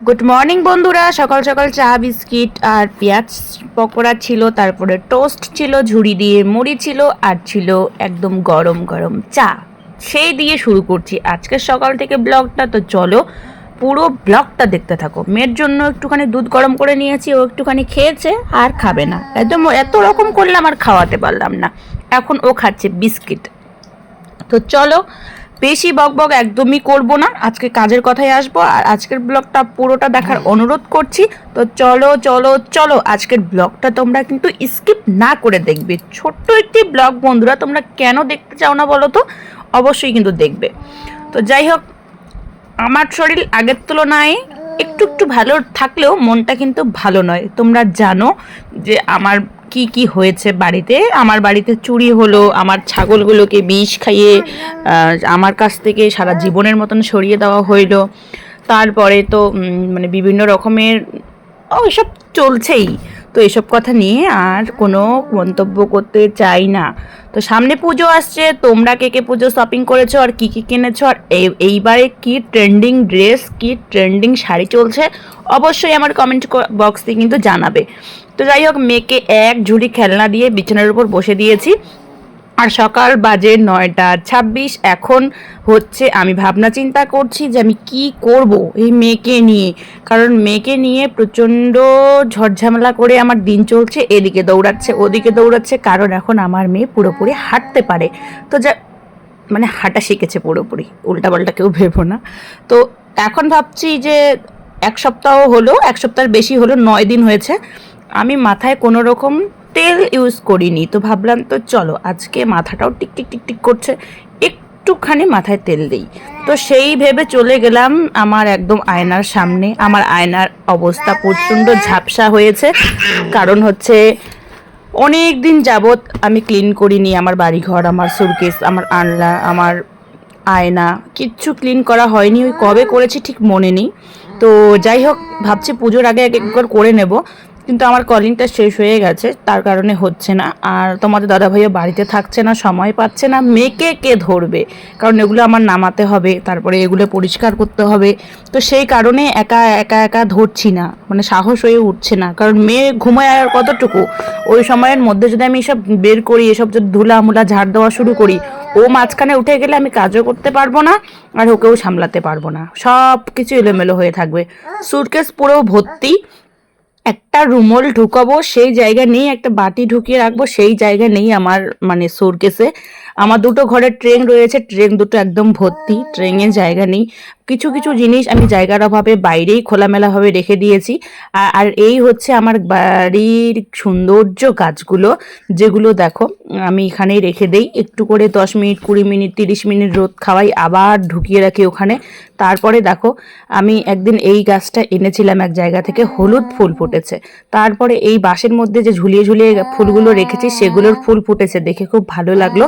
Good morning বন্ধুরা। সকাল সকাল চা বিস্কিট আর পেঁয়াজ পকোড়া ছিল, তারপরে টোস্ট ছিল, ঝুড়ি দিয়ে মুড়ি ছিল, আর ছিল একদম গরম গরম চা। সেই দিয়ে শুরু করছি আজকের সকাল থেকে ব্লগটা। তো চলো পুরো ব্লগটা দেখতে থাকো। মেয়ের জন্য একটুখানি দুধ গরম করে নিয়েছি, ও একটুখানি খেয়েছে আর খাবে না, একদম এত রকম করলাম আর খাওয়াতে পারলাম না। এখন ও খাচ্ছে বিস্কিট। তো চলো বেশি বকবক একদমই করব না, আজকে কাজের কথায় আসবো। আর আজকের ব্লগটা পুরোটা দেখার অনুরোধ করছি। তো চলো চলো চলো, আজকের ব্লগটা তোমরা কিন্তু স্কিপ না করে দেখবে। ছোট্ট একটি ব্লগ বন্ধুরা, তোমরা কেন দেখতে চাও না বলো তো? অবশ্যই কিন্তু দেখবে। তো যাই হোক, আমার শরীর আগের তুলনায় একটু একটু ভালো থাকলেও মনটা কিন্তু ভালো নয়। তোমরা জানো যে আমার কি কি হয়েছে বাড়িতে। আমার বাড়িতে চুরি হলো, আমার ছাগলগুলোকে বিষ খাইয়ে আমার কাছ থেকে সারা জীবনের মতন সরিয়ে দেওয়া হইলো। তারপরে তো মানে বিভিন্ন রকমের ওইসব চলছেই। তো এসব কথা নিয়ে আর কোনো মন্তব্য করতে চাই না। তো সামনে পুজো আসছে, তোমরা কে কে পুজো শপিং করেছো আর কি কি কিনেছো, আর এইবারে কি ট্রেন্ডিং ড্রেস, কি ট্রেন্ডিং শাড়ি চলছে, অবশ্যই আমার কমেন্ট বক্সে কিন্তু জানাবে। তো যাই হোক, মেয়েকে এক ঝুড়ি খেলনা দিয়ে বিছানার উপর বসে দিয়েছি। আর সকাল বাজে 9:26। এখন হচ্ছে আমি ভাবনা চিন্তা করছি যে আমি কি করব এই মেয়েকে নিয়ে। কারণ মেয়েকে নিয়ে প্রচণ্ড ঝড়ঝামেলা করে আমার দিন চলছে, এদিকে দৌড়াচ্ছে ওদিকে দৌড়াচ্ছে। কারণ এখন আমার মেয়ে পুরোপুরি হাঁটতে পারে। তো যা মানে হাঁটা শিখেছে পুরোপুরি, উল্টাপাল্টা কেউ ভেবো না। তো এখন ভাবছি যে এক সপ্তাহ হলো, এক সপ্তাহের বেশি হলো, 9 দিন হয়েছে আমি মাথায় কোনো রকম তেল ইউজ করিনি। তো ভাবলাম তো চলো আজকে মাথাটাও টিকটিক টিকটিক করছে, একটুখানি মাথায় তেল দিই। তো সেই ভেবে চলে গেলাম আমার একদম আয়নার সামনে। আমার আয়নার অবস্থা প্রচণ্ড ঝাপসা হয়েছে, কারণ হচ্ছে অনেক দিন যাবৎ আমি ক্লিন করিনি আমার বাড়িঘর, আমার সুটকেস, আমার আনলা, আমার আয়না, কিচ্ছু ক্লিন করা হয়নি। ওই কবে করেছি ঠিক মনে নেই। তো যাই হোক, ভাবছি পুজোর আগে একবার করে নেব, কিন্তু আমার কলিংটা শেষ হয়ে গেছে, তার কারণে হচ্ছে না। আর তোমাদের দাদাভাইও বাড়িতে থাকছে না, সময় পাচ্ছে না। মেয়েকে কে ধরবে? কারণ এগুলো আমার নামাতে হবে, তারপরে এগুলো পরিষ্কার করতে হবে। তো সেই কারণে একা একা একা ধরছি না, মানে সাহস হয়ে উঠছে না। কারণ মেয়ে ঘুমায় আর কতটুকু, ওই সময়ের মধ্যে যদি আমি এসব বের করি, এসব যদি ধুলা মুলা ঝাড় দেওয়া শুরু করি, ও মাঝখানে উঠে গেলে আমি কাজও করতে পারবো না আর ওকেও সামলাতে পারবো না, সব কিছু এলোমেলো হয়ে থাকবে। সুটকেস পুরো ভর্তি, একটা রুমল ঢুকাবো সেই জায়গা নেই, একটা বাটি ঢুকিয়ে রাখবো সেই জায়গা নেই আমার, মানে সুটকেসে। আমার দুটো ঘরের ট্রেন রয়েছে, ট্রেন দুটো একদম ভর্তি, ট্রেনের জায়গা নেই। কিছু কিছু জিনিস আমি জায়গার অভাবে বাইরেই খোলামেলাভাবে রেখে দিয়েছি। আর এই হচ্ছে আমার বাড়ির সৌন্দর্য গাছগুলো, যেগুলো দেখো আমি এখানেই রেখে দেই। একটু করে 10 মিনিট 20 মিনিট 30 মিনিট রোদ খাওয়াই, আবার ঢুকিয়ে রাখি ওখানে। তারপরে দেখো, আমি একদিন এই গাছটা এনেছিলাম এক জায়গা থেকে, হলুদ ফুল ফুটেছে। তারপরে এই বাঁশের মধ্যে যে ঝুলিয়ে ঝুলিয়ে ফুলগুলো রেখেছি, সেগুলোর ফুল ফুটেছে, দেখে খুব ভালো লাগলো।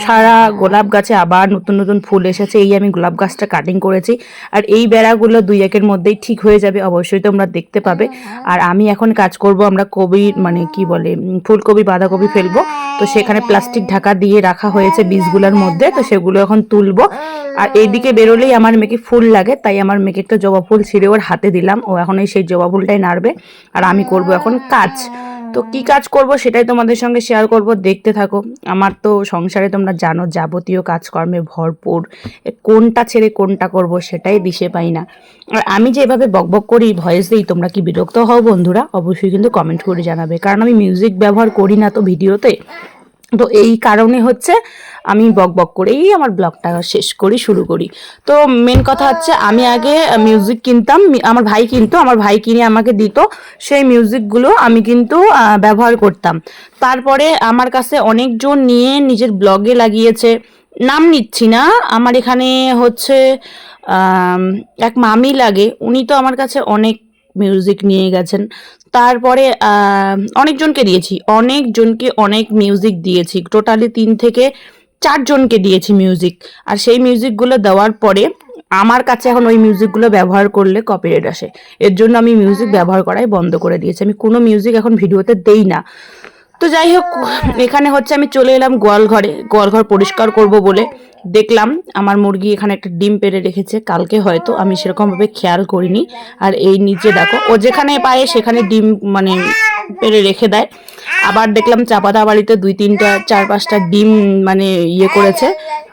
সারা গোলাপ গাছে আবার নতুন নতুন ফুল এসেছে। এই আমি গোলাপ গাছটা কাটিং করেছি। আর এই বেড়াগুলো 2-1 মধ্যেই ঠিক হয়ে যাবে, অবশ্যই তোমরা দেখতে পাবে। আর আমি এখন কাজ করব, আমরা কবি মানে কি বলে ফুলকপি বাঁধাকপি ফেলবো। তো সেখানে প্লাস্টিক ঢাকা দিয়ে রাখা হয়েছে বীজগুলোর মধ্যে, তো সেগুলো এখন তুলবো। আর এইদিকে বেরোলেই আমার মেয়েকে ফুল লাগে, তাই আমার মেয়েকে একটা জবা ফুল ছিঁড়ে ওর হাতে দিলাম, ও এখন সেই জবা ফুলটাই নাড়বে। আর আমি করব এখন কাজ। তো কি কাজ করব সেটাই তোমাদের সঙ্গে শেয়ার করব, দেখতে থাকো। আমার তো সংসারে তোমরা জানো যাবতীয় কাজকর্মে ভরপুর, কোনটা ছেড়ে কোনটা করব সেটাই দিশে পাই না। আর আমি যেভাবে বকবক করি, ভয়েস দিই, তোমরা কি বিরক্ত হও বন্ধুরা? অবশ্যই কিন্তু কমেন্ট করে জানাবে, কারণ আমি মিউজিক ব্যবহার করি না তো ভিডিওতে। তো এই কারণে হচ্ছে আমি বকবক করেই আমার ব্লগটা শেষ করি, শুরু করি। তো মেন কথা হচ্ছে, আমি আগে মিউজিক কিনতাম, আমার ভাই কিনতো, আমার ভাই কিনে আমাকে দিত, সেই মিউজিকগুলো আমি কিন্তু ব্যবহার করতাম। তারপরে আমার কাছে অনেকজন নিয়ে নিজের ব্লগে লাগিয়েছে, নাম নিচ্ছি না। আমার এখানে হচ্ছে এক মামি লাগে, উনি তো আমার কাছে অনেক মিউজিক নিয়ে গেছেন। তারপরে অনেকজনকে দিয়েছি, অনেকজনকে অনেক মিউজিক দিয়েছি, টোটালি 3 থেকে 4 জনকে দিয়েছি মিউজিক। আর সেই মিউজিকগুলো দেওয়ার পরে আমার কাছে এখন ওই মিউজিকগুলো ব্যবহার করলে কপিরাইট আসে, এর জন্য আমি মিউজিক ব্যবহার করাই বন্ধ করে দিয়েছি। আমি কোনো মিউজিক এখন ভিডিওতে দেই না। তো তো যাই হোক, এখানে হচ্ছে আমি চলে এলাম গোয়ালঘর পরিষ্কার করব বলে। দেখলাম আমার মুরগি এখানে একটা ডিম পেড়ে রেখেছে কালকে, হয়তো আমি সেরকমভাবে খেয়াল করিনি। আর এই নিচে দেখো, ও যেখানে পায়ে সেখানে ডিম মানে পেড়ে রেখে দেয়। আবার দেখলাম চাপাতা বাড়িতে 2-3টা 4-5টা ডিম মানে ইয়ে করেছে।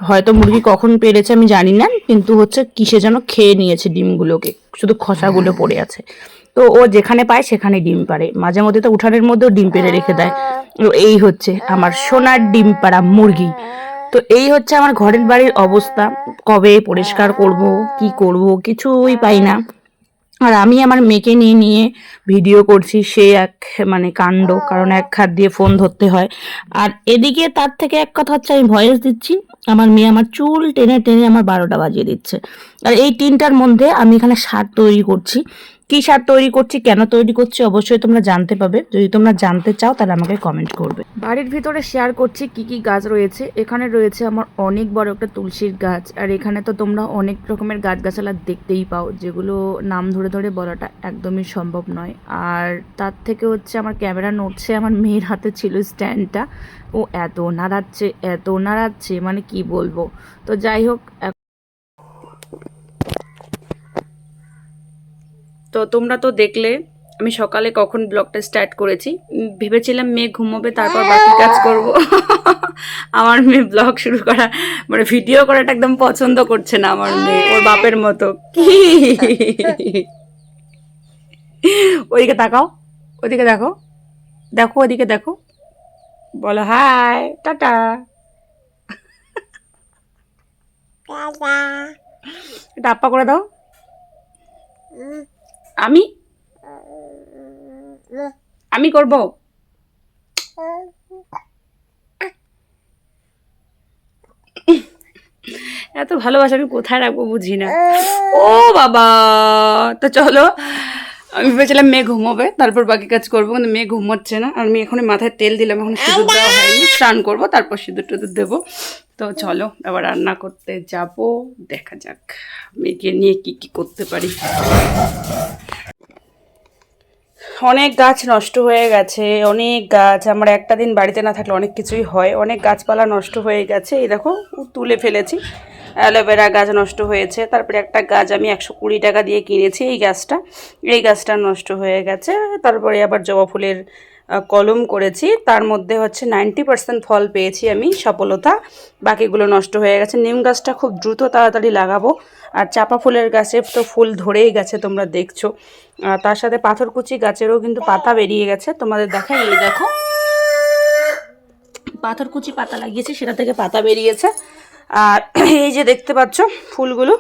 হয়তো মুরগি কখন পেড়েছে আমি জানি না, কিন্তু হচ্ছে কিসে যেন খেয়ে নিয়েছে ডিমগুলোকে, শুধু খোসাগুলো পড়ে আছে। তো ও যেখানে পায় সেখানে ডিম পাড়ে, মাঝে মধ্যে তো উঠানের মধ্যেও ডিম পেড়ে রেখে দেয়। এই হচ্ছে আমার সোনার ডিম পাড়া মুরগি। তো এই হচ্ছে আমার ঘরের বাড়ির অবস্থা। কবে পরিষ্কার করব কি করব কিছুই পাই না। আর আমি আমার মেয়েকে নিয়ে নিয়ে ভিডিও করছি, সে এক মানে কাণ্ড, কারণ এক হাত দিয়ে ফোন ধরতে হয়। আর এদিকে তার থেকে এক কথা হচ্ছে, আমি ভয়েস দিচ্ছি, আমার মেয়ে আমার চুল টেনে টেনে আমার 12টা বাজিয়ে দিচ্ছে। আর এই 3টার মধ্যে আমি এখানে সার তৈরি করছি। কি সার তৈরি করছি, কেন তৈরি করছি, অবশ্যই তোমরা জানতে পাবে। যদি তোমরা জানতে চাও তাহলে আমাকে কমেন্ট করবে। বাড়ির ভিতরে শেয়ার করছি কি কি গাছ রয়েছে। এখানে রয়েছে আমার অনেক বড় একটা তুলসীর গাছ, আর এখানে তো তোমরা অনেক রকমের গাছগাছালা দেখতেই পাও, যেগুলো নাম ধরে ধরে বলাটা একদমই সম্ভব নয়। আর তার থেকে হচ্ছে আমার ক্যামেরা নড়ছে, আমার মেয়ের হাতে ছিল স্ট্যান্ডটা, ও এত নাড়াচ্ছে মানে কি বলবো। তো যাই হোক, তো তোমরা তো দেখলে আমি সকালে কখন ব্লগটা স্টার্ট করেছি। ভেবেছিলাম মেয়ে ঘুমোবে তারপর বাকি কাজ করব। আমার মেয়ে ব্লগ শুরু করা মানে ভিডিও করাটা একদম পছন্দ করছে না আমার মেয়ে, ওর বাপের মতো। কি ওইদিকে তাকাও, ওইদিকে দেখো, দেখো ওইদিকে দেখো, বলো হাই টাটা। এটা আপ্পা করে দাও। আমি আমি করব। এত ভালোবাসা আমি কোথায় রাখবো বুঝি না। ও বাবা, তো চলো, আমি ভেবেছিলাম মেয়ে ঘুমোবে তারপর বাকি কাজ করবো, কিন্তু মেয়ে ঘুমোচ্ছে না। আর আমি এখন মাথায় তেল দিলাম, এখন সিঁদুর দেওয়া হয়নি, স্নান করবো তারপর সিঁদুর টিঁদুর দেবো। তো চলো এবার রান্না করতে যাব, দেখা যাক মেয়েকে নিয়ে কি কি করতে পারি। অনেক গাছ নষ্ট হয়ে গেছে, অনেক গাছ। আমার একটা দিন বাড়িতে না থাকলে অনেক কিছুই হয়, অনেক গাছপালা নষ্ট হয়ে গেছে। এই দেখো তুলে ফেলেছি, অ্যালোভেরা গাছ নষ্ট হয়েছে। তারপরে একটা গাছ আমি 120 টাকা দিয়ে কিনেছি, এই গাছটা নষ্ট হয়ে গেছে। তারপরে আবার জবা ফুলের কলম করেছি, তার মধ্যে হচ্ছে 90% ফল পেয়েছি আমি সফলতা, বাকিগুলো নষ্ট হয়ে গেছে। নিম গাছটা খুব দ্রুত তাড়াতাড়ি লাগাবো। আর চাপা ফুলের গাছে তো ফুল ধরেই গেছে, তোমরা দেখছো। তার সাথে পাথরকুচি গাছেরও কিন্তু পাতা বেরিয়ে গেছে, তোমাদের দেখাই। এই দেখো পাথরকুচি পাতা লাগিয়েছে, সেটা থেকে পাতা বেরিয়েছে। আর এই যে দেখতে পাচ্ছ ফুলগুলো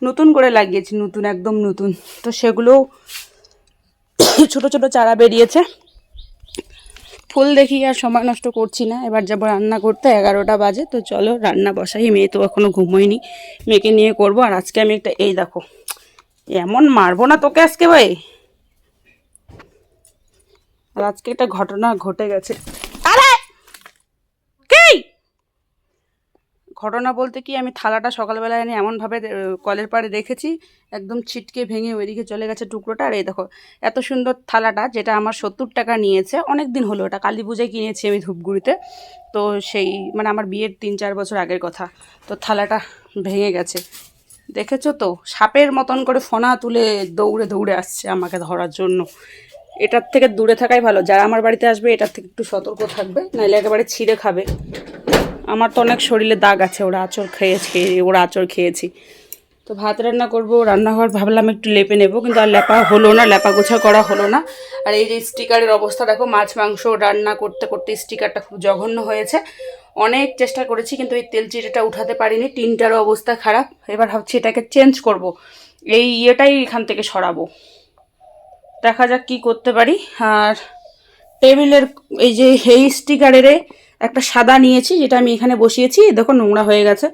নতুন করে লাগিয়েছি, নতুন একদম নতুন, তো সেগুলো ছোট ছোট চারা বেরিয়েছে। ফুল দেখি আর সময় নষ্ট করছি না, এবার যাবো রান্না করতে। 11টা বাজে, তো চলো রান্না বসাই। মেয়ে তো এখনও ঘুমোয়নি, মেয়েকে নিয়ে করব। আর আজকে আমি একটা, এই দেখো, এমন মারবো না তোকে আজকে ভাই। আর আজকে একটা ঘটনা ঘটে গেছে। আরে কি ঘটনা বলতে কি, আমি থালাটা সকালবেলায় এনে এমনভাবে কলের পাড়ে রেখেছি, একদম ছিটকে ভেঙে ওইদিকে চলে গেছে টুকরোটা। আর এই দেখো এত সুন্দর থালাটা, যেটা আমার 70 টাকা নিয়েছে, অনেক দিন হলো, ওটা কালী পূজায় কিনেছি আমি ধূপগুড়িতে। তো সেই মানে আমার বিয়ের 3-4 বছর আগের কথা। তো থালাটা ভেঙে গেছে, দেখেছো তো, সাপের মতন করে ফোনা তুলে দৌড়ে দৌড়ে আসছে আমাকে ধরার জন্য। এটার থেকে দূরে থাকাই ভালো, যারা আমার বাড়িতে আসবে এটার থেকে একটু সতর্ক থাকবে, নাহলে একেবারে ছিঁড়ে খাবে। আমার তো অনেক শরীরে দাগ আছে, ওরা আঁচড় খেয়েছি। তো ভাত রান্না করবো, রান্নাঘর ভাবলাম একটু লেপে নেবো, কিন্তু আর লেপা হলো না, লেপা গোছা করা হলো না। আর এই যে স্টিকারের অবস্থা দেখো, মাছ মাংস রান্না করতে করতে স্টিকারটা খুব জঘন্য হয়েছে। অনেক চেষ্টা করেছি কিন্তু এই তেল চিটেটা উঠাতে পারিনি, টিনটারও অবস্থা খারাপ। এবার ভাবছি এটাকে চেঞ্জ করব, এই ইয়েটাই এখান থেকে সরাবো, দেখা যাক কি করতে পারি। আর টেবিলের এই যে এই স্টিকারের একটা সাদা নিয়েছি, যেটা আমি এখানে বসিয়েছি, দেখো নোংরা হয়ে গেছে।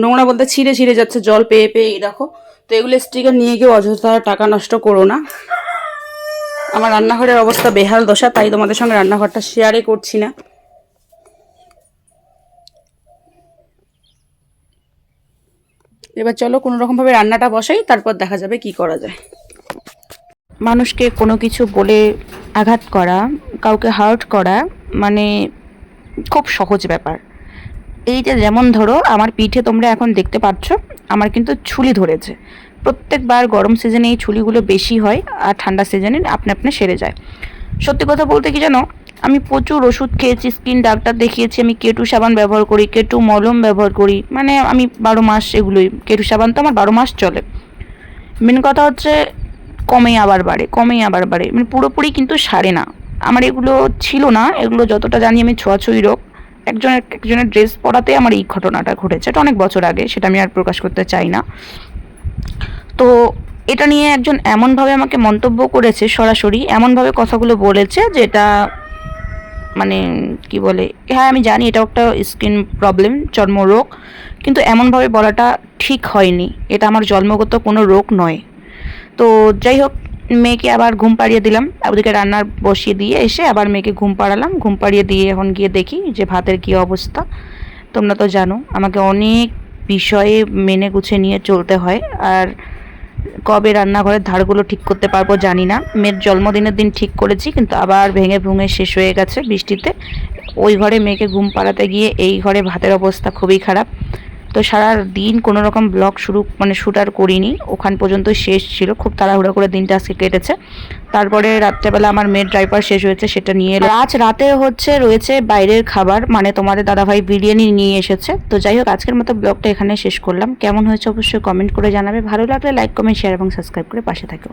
নোংরা বলতে ছিঁড়ে ছিঁড়ে যাচ্ছে জল পেয়ে পেয়ে, এই দেখো। তো এগুলো স্টিকার নিয়ে গিয়ে অযথা টাকা নষ্ট করো না। আমার রান্নাঘরের অবস্থা বেহাল দশা, তাই তোমাদের সঙ্গে রান্নাঘরটা শেয়ারই করছি না। এবার চলো কোনো রকমভাবে রান্নাটা বসাই, তারপর দেখা যাবে কি করা যায়। মানুষকে কোনো কিছু বলে আঘাত করা কাউকে হার্ট করা মানে খুব সহজ ব্যাপার। এই যে যেমন ধরো আমার পিঠে তোমরা এখন দেখতে পাচ্ছ আমার কিন্তু ছুলি ধরেছে। প্রত্যেকবার গরম সিজনে এই ছুলিগুলো বেশি হয় আর ঠান্ডা সিজনে আপনা আপনি সেরে যায়। সত্যি কথা বলতে কি জানো, আমি প্রচুর ওষুধ খেয়েছি, স্কিন ডাক্তার দেখিয়েছি, আমি কেটু সাবান ব্যবহার করি, কেটু মলম ব্যবহার করি, মানে আমি 12 মাস এগুলোই, কেটু সাবান তো আমার 12 মাস চলে। মেন কথা হচ্ছে কমেই আবার বাড়ে, কমেই আবার বাড়ে, মানে পুরোপুরি কিন্তু সারে না। আমার এগুলো ছিল না, এগুলো যতটা জানি আমি ছোঁয়াছুঁই রোগ। একজনের ড্রেস পরাতে আমার এই ঘটনাটা ঘটেছে, এটা অনেক বছর আগে, সেটা আমি আর প্রকাশ করতে চাই না। তো এটা নিয়ে একজন এমনভাবে আমাকে মন্তব্য করেছে, সরাসরি এমনভাবে কথাগুলো বলেছে যেটা মানে কি বলে, হ্যাঁ আমি জানি এটা একটা স্কিন প্রবলেম, চর্মরোগ, কিন্তু এমনভাবে বলাটা ঠিক হয়নি। এটা আমার জন্মগত কোনো রোগ নয়। তো যাই হোক, মেয়েকে আবার ঘুম পাড়িয়ে দিলাম, ওদিকে রান্নার বসিয়ে দিয়ে এসে আবার মেয়েকে ঘুম পাড়ালাম, ঘুম পাড়িয়ে দিয়ে এখন গিয়ে দেখি যে ভাতের কী অবস্থা। তোমরা তো জানো আমাকে অনেক বিষয়ে মেনে গুছিয়ে নিয়ে চলতে হয়, আর কবে রান্নাঘরের ধারগুলো ঠিক করতে পারবো জানি না। মেয়ের জন্মদিনের দিন ঠিক করেছি, কিন্তু আবার ভেঙে ভুঙে শেষ হয়ে গেছে বৃষ্টিতে। ওই ঘরে মেয়েকে ঘুম পাড়াতে গিয়ে এই ঘরে ভাতের অবস্থা খুবই খারাপ। তো সারা দিন কোনো রকম ব্লগ শ্যুট আর করিনি, ওখান পর্যন্ত শেষ ছিল, খুব তাড়াহুড়ো করে দিনটা আজকে কেটেছে। তারপরে রাত্রেবেলা আমার মেয়ের ড্রাইপার শেষ হয়েছে, সেটা নিয়ে এলো। আজ রাতে রয়েছে বাইরের খাবার, মানে তোমাদের দাদাভাই বিরিয়ানি নিয়ে এসেছে। তো যাই হোক, আজকের মতো ব্লগটা এখানে শেষ করলাম। কেমন হয়েছে অবশ্যই কমেন্ট করে জানাবে, ভালো লাগলে লাইক কমেন্ট শেয়ার এবং সাবস্ক্রাইব করে পাশে থাকো।